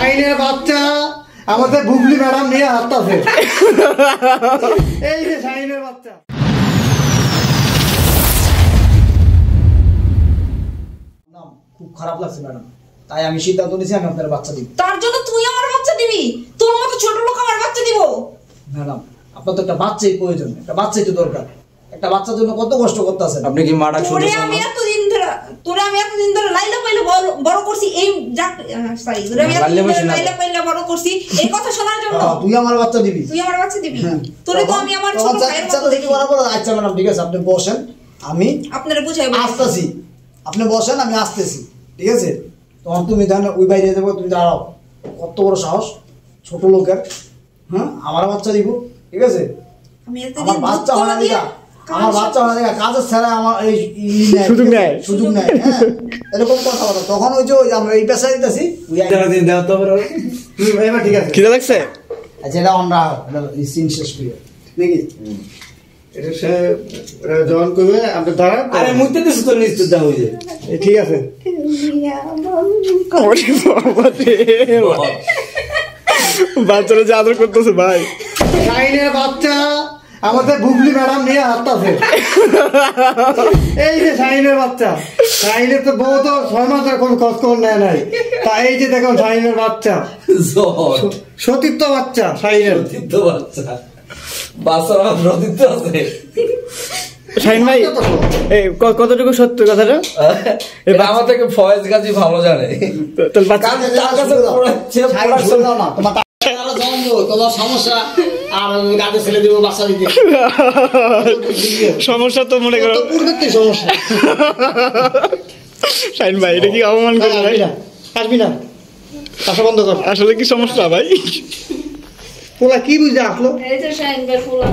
শাইনের বাচ্চা আমাদের বুবলি ম্যাডাম নিয়ে আসতেছে। এই যে শাইনের বাচ্চা। খুব খারাপ লাগছে ম্যাডাম, তাই আমি সিদ্ধান্ত নিয়েছি আমি আপনার বাচ্চা দিব। তার জন্য তুই আমার বাচ্চা দিবি? তোর মতো ছোট লোক আমার বাচ্চা দিব? ম্যাডাম আপনার তো একটা বাচ্চাই প্রয়োজন, একটা বাচ্চাই তো দরকার। একটা বাচ্চার জন্য কত কষ্ট করতেছেন আপনি কি মাডাক শুনছেন? তোরে আমি এতদিন ধরে লাইলা পাইলে বড় করছি, এই সরি তোরে আমি লাইলা পাইলে বড় করছি এই কথা শোনার জন্য। তুই আমার বাচ্চা দিবি? তুই আমার বাচ্চা দিবি? তোরে তো আমি আমার ছোট ভাইয়ের মতো দেখি। আচ্ছা ম্যাডাম ঠিক আছে, আপনি বসেন, আমি আপনারে বুঝাই আসতেছি। আপনি বসেন, আমি আসতেছি, ঠিক আছে? তখন তুমি জানো ওই বাইরে যাবো, তুমি দাঁড়াও। কত বড় সাহস ছোট লোকের, হ্যাঁ? আমার বাচ্চা দিব, ঠিক আছে? আমার বাচ্চা হয় না দেখা, আমার বাচ্চা হয় না দেখা, কাজের ছাড়া আমার এই সুযোগ নেয়, হ্যাঁ? এরকম কথা বলো। তখন ওই যে আমরা এই পেশা দিতেছি, এবার ঠিক আছে। খিদে লাগছে? আচ্ছা এটা আমরা সিন শেষ করি নাকি? এটা সে জয়েন করবে আপনি দাঁড়ান। আরে মুইতে তো তো নিশ্চিত দাও যে ঠিক আছে। বাচ্চারা যে আদর করতেছে ভাই। শাইনের বাচ্চা আমাদের বুবলি ম্যাডাম নিয়ে আসতেছে। এই যে শাইনের বাচ্চা, শাইনের তো বউ তো 6 মাস ধরে কোনো খোঁজ খবর নেয় নাই। তা এই যে দেখো শাইনের বাচ্চা, সতীর্থ বাচ্চা, শাইনের সতীর্থ বাচ্চা, বাচ্চারা সতীর্থ আছে। শাইন ভাই এই কতটুকু সত্য কথাটা? আমার থেকে ফয়েজ গাজী ভালো জানে। তোমার সমস্যা আর গাছে ছেলে দিব বাচ্চা দিতে সমস্যা তো মনে করো সমস্যা। শাইন ভাই এটা কি অপমান করে ভাই? আসবি না, কাছে বন্ধ কর। আসলে কি সমস্যা ভাই? পোলা কি বুঝে আসলো? এই যে শাইন ভাই পোলা